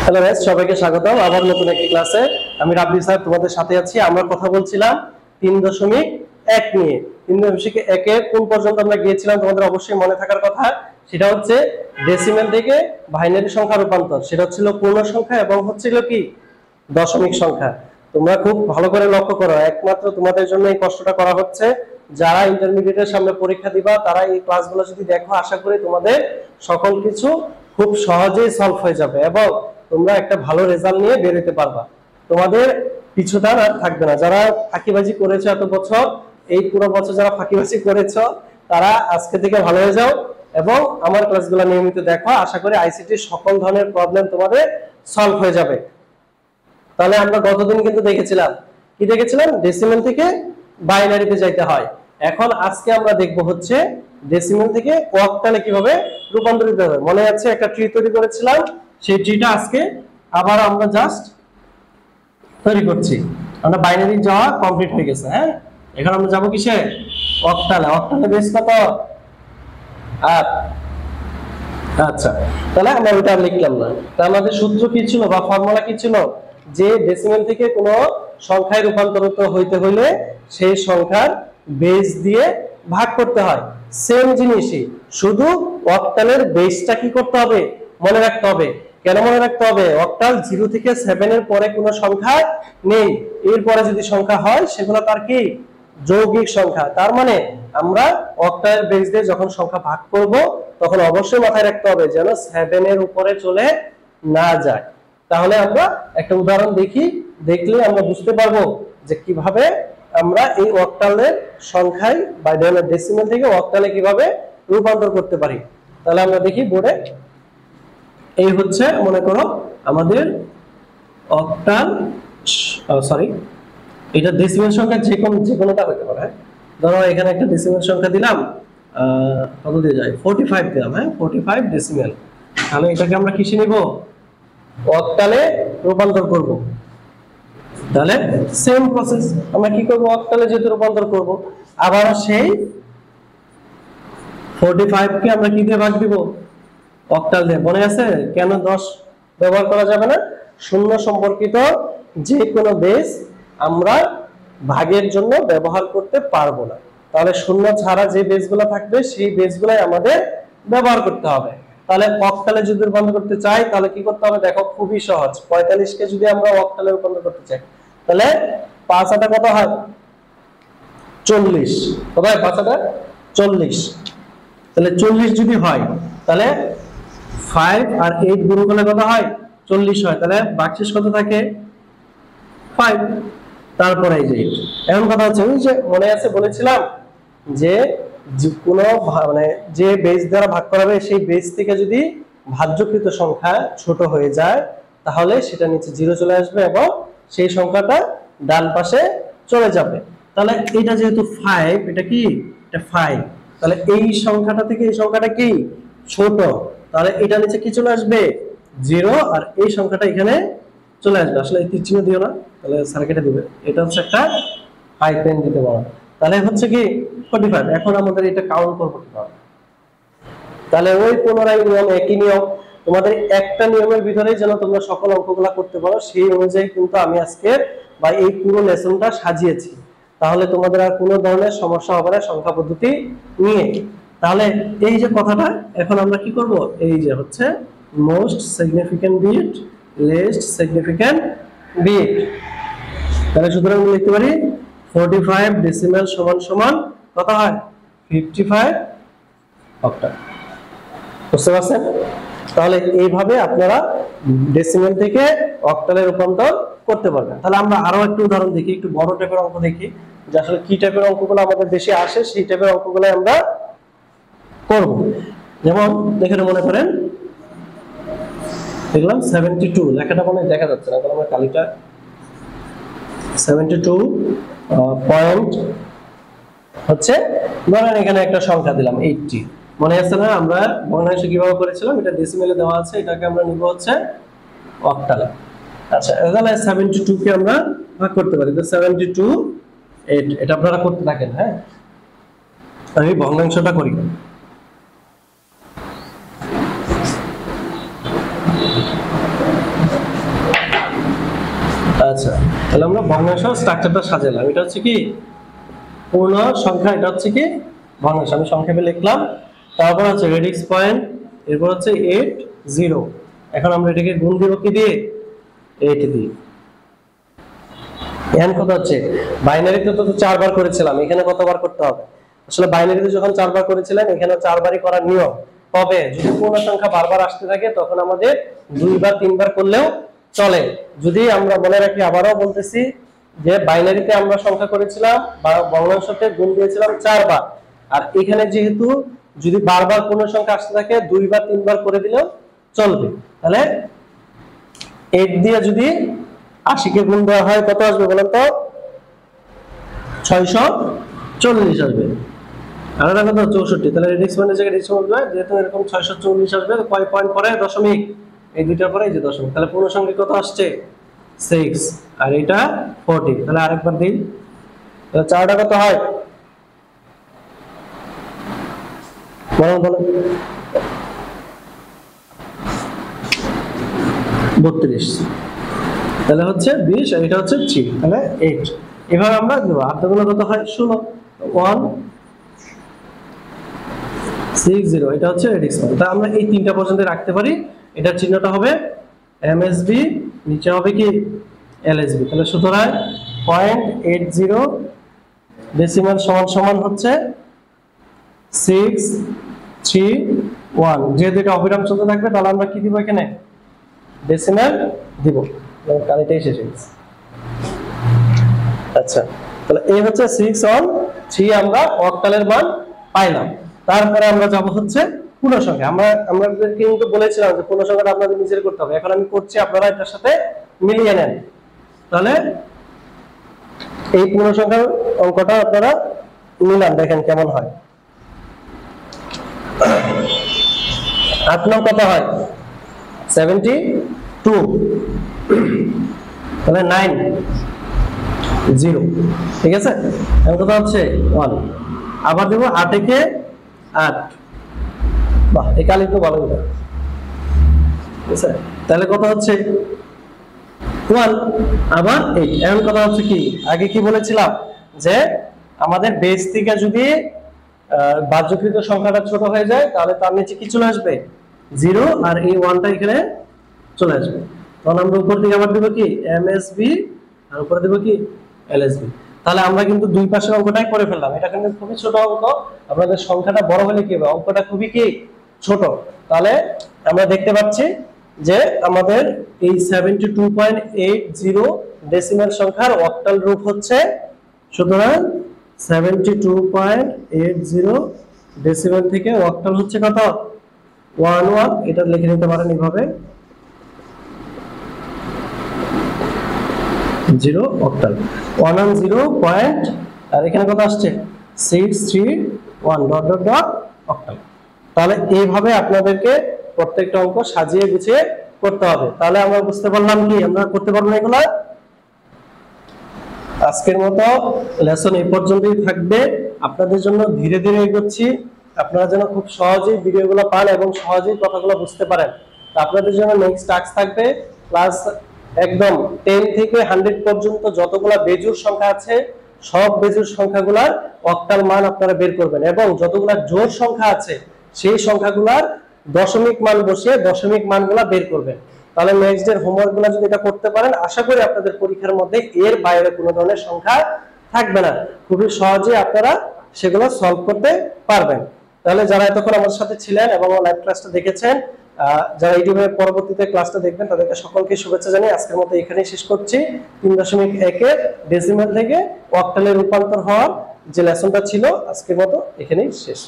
Hello guys, সবাইকে স্বাগতম আবার নতুন একটি ক্লাসে। আমি রাব্বি স্যার তোমাদের সাথে আছি। আমরা কথা বলছিলাম 3.1 নিয়ে। 3.1 এর কোন পর্যন্ত আমরা গিয়েছিলাম তোমাদের অবশ্যই মনে থাকার কথা। সেটা হচ্ছে ডেসিমেল থেকে বাইনারি সংখ্যা রূপান্তর। সেটা হচ্ছিল পূর্ণ সংখ্যা এবং হচ্ছিল কি দশমিক সংখ্যা। তোমরা খুব ভালো করে লক্ষ্য করো, একমাত্র তোমাদের জন্য এই কষ্টটা করা হচ্ছে। যারা ইন্টারমিডিয়েটের সামনে পরীক্ষা দিবা তারা এই ক্লাসগুলো যদি দেখো, আশা করি তোমাদের সকল কিছু খুব সহজেই সলভ হয়ে যাবে এবং তোমরা একটা ভালো রেজাল্ট নিয়ে বের হতে পারবা। তোমাদের পিছুটান আর থাকবে না। যারা ফাঁকিবাজি করেছো এত বছর, এই পুরো বছর যারা ফাঁকিবাজি করেছো, তারা আজকে থেকে ভালো হয়ে যাও এবং আমার ক্লাসগুলো নিয়মিত দেখো। আশা করি আইসিটির সকল ধরনের প্রবলেম তোমাদের সলভ হয়ে যাবে। তাহলে আমরা গতদিন কিন্তু দেখেছিলাম, কি দেখেছিলাম? ডেসিমেল থেকে বাইনারিতে যাইতে হয়। এখন আজকে আমরা দেখব হচ্ছে ডেসিমেল থেকে অক্টালে কিভাবে রূপান্তরিত হবে। মনে আছে একটা ট্রি তৈরি করেছিলাম, সেই ট্রিটা আজকে আবার আমরা জাস্ট তৈরি করছি। আমরা বাইনারি যাওয়া কমপ্লিট হয়ে গেছে। হ্যাঁ, এখন আমরা যাব কিসে? অক্টালে। অক্টালে বেস কত? 8। আচ্ছা, তাহলে আমরা ওটা লিখলাম না। তাহলে আমাদের সূত্র কি ছিল বা ফর্মুলা কি ছিল? যে ডেসিমেল থেকে কোনো সংখ্যায় রূপান্তরিত হইতে হলে সেই সংখ্যার বেস দিয়ে ভাগ করতে হয়। সেম জিনিসই, শুধু অক্টালের বেসটা কি করতে হবে? মনে রাখতে হবে। কেন মনে রাখতে হবে? অক্টাল 0 থেকে 7 এর পরে কোনো সংখ্যা নেই। এরপরে যদি সংখ্যা হয় সেগুলো তার কি যৌগিক সংখ্যা। তার মানে আমরা অক্টালের বেস দিয়ে যখন সংখ্যা ভাগ করব তখন অবশ্যই মাথায় রাখতে হবে যেন 7 এর উপরে চলে না যায়। তাহলে আমরা একটা উদাহরণ দেখি, দেখলে আমরা বুঝতে পারবো যে কিভাবে আমরা এই অক্টালের সংখ্যায় বা ডেসিমেল থেকে অক্টালে কিভাবে রূপান্তর করতে পারি। তাহলে আমরা দেখি বোর্ডে। এই হচ্ছে মনে করো আমাদের অক্টাল, সরি এটা ডেসিমেল সংখ্যা যে কোনোটা হতে পারে। ধরো এখানে একটা ডেসিমেল সংখ্যা দিলাম, কত দিয়ে যায়? 45 দিলাম। হ্যাঁ, 45 ডেসিমেল। তাহলে এটাকে আমরা কিসে নিব? অক্টালে রূপান্তর করব। তাহলে সেম প্রসেস আমরা কি করব? অক্টালে যেহেতু রূপান্তর করব, আবার সেই 45 কে আমরা কি দিয়ে ভাগ দিব? অক্টাল দিয়ে। মনে আছে কেন 10 ব্যবহার করা যাবে না? শূন্য সম্পর্কিত যে কোনো বেস আমরা ভাগের জন্য ব্যবহার করতে পারবো না। তাহলে শূন্য ছাড়া যে বেসগুলো থাকবে সেই বেসগুলাই আমাদের ব্যবহার করতে হবে। তাহলে অক্টালে যদি রূপান্তর করতে চাই তাহলে কি করতে হবে? দেখো খুবই সহজ। 45 কে যদি আমরা অক্টালে রূপান্তর করতে চাই তাহলে 5 আটা কত হয়? 40। কত হয়? 5 আটা 40। তাহলে 40 যদি হয় তাহলে 5 আর 8 গুণ করলে কত হয়? 40 হয়। তাহলে ভাগশেষ কত থাকে? 5। তারপরে এই যে এখন কথা হচ্ছে, ওই যে মনে আছে বলেছিলাম যে কোনো মানে যে বেস দ্বারা ভাগ করা হবে সেই বেস থেকে যদি ভাজ্যকৃত সংখ্যা ছোট হয়ে যায় তাহলে সেটা নিচে 0 চলে আসবে এবং সেই সংখ্যাটা ডান পাশে চলে যাবে। তাহলে এটা যেহেতু 5, এটা কি? এটা 5। তাহলে এই সংখ্যাটা থেকে এই সংখ্যাটা কি ছোট, তাহলে এটা নিচে কি চলে আসবে? 0। আর এই সংখ্যাটা এখানে চলে আসবে। আসলে এই তীর চিহ্ন দিও না, তাহলে স্যার কেটে দিবে। এটা হচ্ছে একটা হাই পেন দিতে পারো। তাহলে হচ্ছে কি 45। এখন আমাদের এটা কাউন্ট করব কিভাবে? তাহলে ওই পুনরায় নিয়ম, একই নিয়ম। তোমাদের একটা নিয়মের ভিতরেই যেন তোমরা সকল অঙ্কগুলো করতে পারো সেই অনুযায়ী কিন্তু আমি আজকে বা এই পুরো লেসনটা সাজিয়েছি। তাহলে তোমাদের আর কোনো ধরনের সমস্যা হবে না সংখ্যা পদ্ধতি নিয়ে। তাহলে এই যে কথাটা এখন আমরা কি করব? এই যে হচ্ছে most significant bit, least significant bit. তাহলে সুতরাং আমরা লিখতে পারি 45 ডেসিমেল সমান সমান কত হয়? 55 অক্টাল। বুঝতে পারছেন? তাহলে এইভাবে আপনারা ডেসিমেল থেকে অক্টালে রূপান্তর করতে পারবেন। তাহলে আমরা আরো একটু উদাহরণ দেখি, একটু বড় টাইপের অঙ্ক দেখি যে আসলে কি টাইপের অঙ্কগুলো আমাদের বেশি আসে, সেই টাইপের অঙ্কগুলো আমরা করব। যেমন এখানে মনে করেন দেখলাম 72, লেখাটা মনে দেখা যাচ্ছে না, কারণ আমরা কালিটা 72 পয়েন্ট হচ্ছে, ধরেন এখানে একটা সংখ্যা দিলাম 80। মনে আছে না আমরা ভগ্নাংশ কিভাবে করেছিলাম? এটা ডেসিমেলে দেওয়া আছে, এটাকে আমরা নিব হচ্ছে অক্টালে। আচ্ছা, তাহলে 72 কে আমরা ভাগ করতে পারি। তো 72 8, এটা আপনারা করতে থাকেন। হ্যাঁ, আমি ভগ্নাংশটা করি। তাহলে আমরা ভগ্নাংশ স্ট্রাকচারটা সাজালাম। এটা হচ্ছে কি পূর্ণ সংখ্যা, এটা হচ্ছে কি ভগ্নাংশ। আমি সংক্ষেপে লিখলাম। তারপর হচ্ছে রেডিক্স পয়েন্ট, এরপর হচ্ছে 8 0। এখন আমরা এটাকে গুণ দিব কি দিয়ে? 8 দিয়ে। এখন কত হচ্ছে? বাইনারিতে তো 4 বার করেছিলাম, এখানে কতবার করতে হবে? আসলে বাইনারিতে যখন 4 বার করেছিলেন এখানে 4 বারই করার নিয়ম। তবে যদি পূর্ণ সংখ্যা বারবার আসতে থাকে তখন আমাদের 2 বার 3 বার করলেও চলে। যদি আমরা মনে রাখি, আবারও বলতেছি যে বাইনারিতে আমরা সংখ্যা করেছিলাম বা ভগ্নাংশতে গুণ দিয়েছিলাম 4 বার, আর এখানে যেহেতু যদি বারবার পূর্ণ সংখ্যা আসতে থাকে 2 বার 3 বার করে দিলেও চলবে। তাহলে 8 দিয়ে যদি 80 কে গুণ দেওয়া হয় কত আসবে বলেন তো? 640 আসবে। আর এটা কত? 64। তাহলে রেডিক্স পয়েন্টের জায়গায় রেডিক্স পয়েন্ট হবে, যেহেতু এরকম 640 আসবে, কয় পয়েন্ট পরে? দশমিক। এই দুইটার পরে এই যে দশমিক। তাহলে পূর্ণ সংখ্যা কত আসছে? 6। আর এটা 40। তাহলে আরেকবার দিই। তাহলে 4টা কত হয়? বলো বলো। 32। তাহলে হচ্ছে 20 আর এটা হচ্ছে 3, তাহলে 8। এবার আমরা দেব আর্ধগুলো কত হয়? 16। 160, এটা হচ্ছে রেডিক্স পয়েন্ট। তাহলে আমরা এই তিনটা পর্যন্ত রাখতে পারি। এটার চিহ্নটা হবে এমএসবি, নিচে হবে কি এলএসবি। তাহলে সুতরাং 0.80 ডেসিমাল সমান সমান হচ্ছে 631। যেহেতু এটা অবিরাম চলতে থাকবে তাহলে আমরা কি দিব? এখানে ডেসিমাল দিব। কালিটাই শেষ হয়ে গেছে। আচ্ছা, তাহলে এই হচ্ছে 613 আমরা অক্টালের মান পাইলাম। তারপরে আমরা যাব হচ্ছে পূর্ণ সংখ্যা। আমাদের কিন্তু বলেছিলাম যে পূর্ণ সংখ্যাটা আপনাদের নিজের করতে হবে। এখন আমি করছি, আপনারা এটার সাথে মিলিয়ে নেন। তাহলে এই পূর্ণ সংখ্যার অঙ্কটা আপনারা মিলান, দেখেন কেমন হয়। 8 নং কত হয়? 72। তাহলে 9 0, ঠিক আছে। এখন কত হচ্ছে? 1। আবার দেব 8 কে 8। বাহ, এই কালি তো ভালো হবে, ঠিক আছে। তাহলে কত হচ্ছে? 1। আবার 8। এখন কথা হচ্ছে কি, আগে কি বলেছিলাম যে আমাদের বেস থেকে যদি বাহ্যকৃত সংখ্যাটা ছোট হয়ে যায় তাহলে তার নিচে কি চলে আসবে? 0, আর এই 1টা এখানে চলে আসবে। তখন আমরা উপর দিকে আবার দেব কি এমএসবি, আর উপরে দেব কি এলএসবি। তাহলে আমরা কিন্তু দুই পাশের অঙ্কটাই করে ফেললাম। এটা কিন্তু খুবই ছোট অঙ্ক। আপনাদের সংখ্যাটা বড় হলে কি হবে? অঙ্কটা খুবই কি ছোট। তাহলে আমরা দেখতে পাচ্ছি যে আমাদের এই 72.80 ডেসিমাল সংখ্যার অক্টাল রূপ হচ্ছে, সুতরাং 72.80 ডেসিমাল থেকে অক্টাল হচ্ছে কত? 11। এটা লিখে নিতে পারেন এইভাবে, 0 অক্টাল 110 পয়েন্ট, আর এখানে কত আসছে? 631 ডট ডট ডট অক্টাল। তাহলে এইভাবে আপনাদেরকে প্রত্যেকটা অঙ্ক সাজিয়ে গুছিয়ে করতে হবে। তাহলে আমরা বুঝতে পারলাম কি আমরা করতে পারবো এগুলা। আজকের মতো লেসন এই পর্যন্তই থাকবে। আপনাদের জন্য ধীরে ধীরে এগোচ্ছি, আপনারা যেন খুব সহজেই ভিডিওগুলো পান এবং সহজেই কথাগুলো বুঝতে পারেন। আপনাদের জন্য নেক্সট টাস্ক থাকবে ক্লাস একদম 10 থেকে 100 পর্যন্ত যতগুলা বেজোড় সংখ্যা আছে সব বেজোড় সংখ্যাগুলার অক্টাল মান আপনারা বের করবেন, এবং যতগুলা জোড় সংখ্যা আছে সেই সংখ্যাগুলার দশমিক মান বসিয়ে দশমিক মানগুলা বের করবেন। তাহলে নেক্সট ডে হোমওয়ার্ক গুলো যদি এটা করতে পারেন, আশা করি আপনাদের পরীক্ষার মধ্যে এর বাইরে কোনো ধরনের সংখ্যা থাকবে না। খুবই সহজে আপনারা সেগুলো সলভ করতে পারবেন। তাহলে যারা এতক্ষণ আমাদের সাথে ছিলেন এবং লাইভ ক্লাসটা দেখেছেন, যারা ইউটিউবে পরবর্তীতে ক্লাসটা দেখবেন তাদেরকে সকলকে শুভেচ্ছা জানিয়ে আজকের মতো এখানেই শেষ করছি। 3.1 ডেসিমাল থেকে অক্টালে রূপান্তর হওয়ার যে লেসনটা ছিল আজকের মতো এখানেই শেষ।